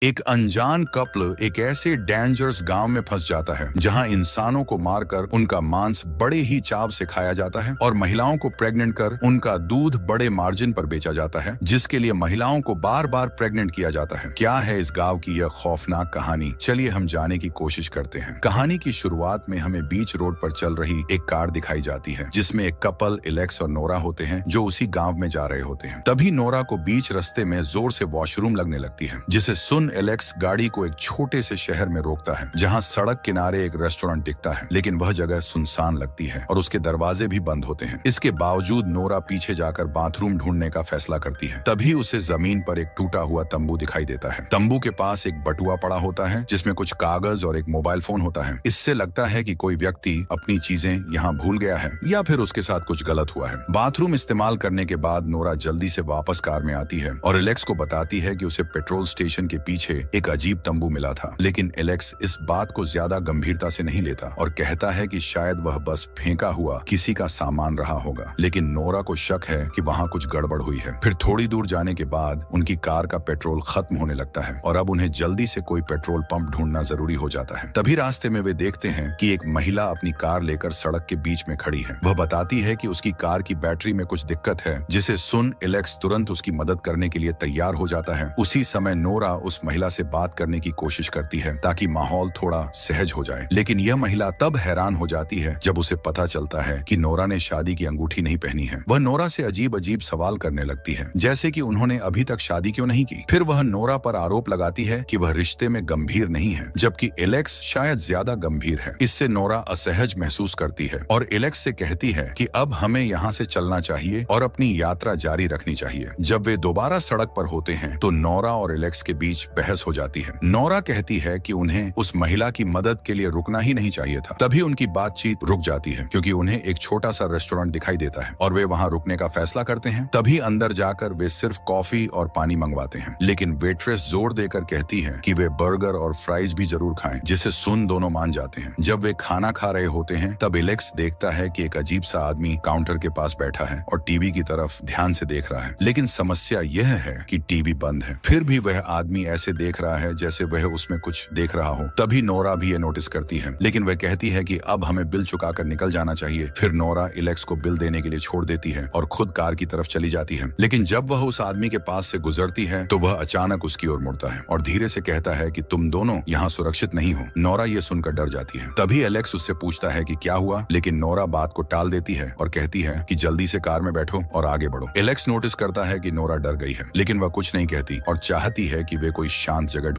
एक अनजान कपल एक ऐसे डेंजरस गांव में फंस जाता है जहां इंसानों को मारकर उनका मांस बड़े ही चाव से खाया जाता है और महिलाओं को प्रेग्नेंट कर उनका दूध बड़े मार्जिन पर बेचा जाता है, जिसके लिए महिलाओं को बार बार प्रेग्नेंट किया जाता है। क्या है इस गांव की यह खौफनाक कहानी? चलिए हम जाने की कोशिश करते हैं। कहानी की शुरुआत में हमें बीच रोड पर चल रही एक कार दिखाई जाती है जिसमें एक कपल एलेक्स और नोरा होते हैं जो उसी गाँव में जा रहे होते हैं। तभी नोरा को बीच रास्ते में जोर से वॉशरूम लगने लगती है, जिसे सुन एलेक्स गाड़ी को एक छोटे से शहर में रोकता है जहां सड़क किनारे एक रेस्टोरेंट दिखता है, लेकिन वह जगह सुनसान लगती है और उसके दरवाजे भी बंद होते हैं। इसके बावजूद नोरा पीछे जाकर बाथरूम ढूंढने का फैसला करती है। तभी उसे जमीन पर एक टूटा हुआ तंबू दिखाई देता है। तंबू के पास एक बटुआ पड़ा होता है जिसमें कुछ कागज और एक मोबाइल फोन होता है। इससे लगता है कि कोई व्यक्ति अपनी चीजें यहाँ भूल गया है या फिर उसके साथ कुछ गलत हुआ है। बाथरूम इस्तेमाल करने के बाद नोरा जल्दी से वापस कार में आती है और एलेक्स को बताती है कि उसे पेट्रोल स्टेशन के पीछे एक अजीब तंबू मिला था, लेकिन एलेक्स इस बात को ज्यादा गंभीरता से नहीं लेता और कहता है कि शायद वह बस फेंका हुआ किसी का सामान रहा होगा। लेकिन नोरा को शक है कि वहां कुछ गड़बड़ हुई है। फिर थोड़ी दूर जाने के बाद उनकी कार का पेट्रोल खत्म होने लगता है और अब उन्हें जल्दी से कोई पेट्रोल पंप ढूंढना जरूरी हो जाता है। तभी रास्ते में वे देखते हैं कि एक महिला अपनी कार लेकर सड़क के बीच में खड़ी है। वह बताती है कि उसकी कार की बैटरी में कुछ दिक्कत है, जिसे सुन एलेक्स तुरंत उसकी मदद करने के लिए तैयार हो जाता है। उसी समय नोरा उस महिला से बात करने की कोशिश करती है ताकि माहौल थोड़ा सहज हो जाए, लेकिन यह महिला तब हैरान हो जाती है जब उसे पता चलता है कि नोरा ने शादी की अंगूठी नहीं पहनी है। वह नोरा से अजीब अजीब सवाल करने लगती है, जैसे कि उन्होंने अभी तक शादी क्यों नहीं की। फिर वह नोरा पर आरोप लगाती है कि वह रिश्ते में गंभीर नहीं है, जबकि एलेक्स शायद ज्यादा गंभीर है। इससे नोरा असहज महसूस करती है और एलेक्स से कहती है कि अब हमें यहाँ से चलना चाहिए और अपनी यात्रा जारी रखनी चाहिए। जब वे दोबारा सड़क पर होते हैं तो नोरा और एलेक्स के बीच बहस हो जाती है। नोरा कहती है कि उन्हें उस महिला की मदद के लिए रुकना ही नहीं चाहिए था। तभी उनकी बातचीत रुक जाती है क्योंकि उन्हें एक छोटा सा रेस्टोरेंट दिखाई देता है और वे वहां रुकने का फैसला करते हैं। तभी अंदर जाकर वे सिर्फ कॉफी और पानी मंगवाते हैं, लेकिन वेट्रेस जोर देकर कहती है कि वे बर्गर और फ्राइज भी जरूर खाएं, जिसे सुन दोनों मान जाते हैं। जब वे खाना खा रहे होते हैं तब एलेक्स देखता है कि एक अजीब सा आदमी काउंटर के पास बैठा है और टीवी की तरफ ध्यान से देख रहा है, लेकिन समस्या यह है कि टीवी बंद है। फिर भी वह आदमी ऐसे देख रहा है जैसे वह उसमें कुछ देख रहा हो। तभी नोरा भी ये नोटिस करती है, लेकिन वह कहती है कि अब हमें बिल चुकाकर निकल जाना चाहिए। फिर नोरा एलेक्स को बिल देने के लिए छोड़ देती है और खुद कार की तरफ चली जाती है, लेकिन जब वह उस आदमी के पास से गुजरती है तो वह अचानक उसकी ओर मुड़ता है और धीरे से कहता है कि तुम दोनों यहाँ सुरक्षित नहीं हो। नोरा ये सुनकर डर जाती है। तभी एलेक्स उससे पूछता है कि क्या हुआ, लेकिन नोरा बात को टाल देती है और कहती है कि जल्दी से कार में बैठो और आगे बढ़ो। एलेक्स नोटिस करता है कि नोरा डर गई है, लेकिन वह कुछ नहीं कहती और चाहती है कि वे कोई शांत जगह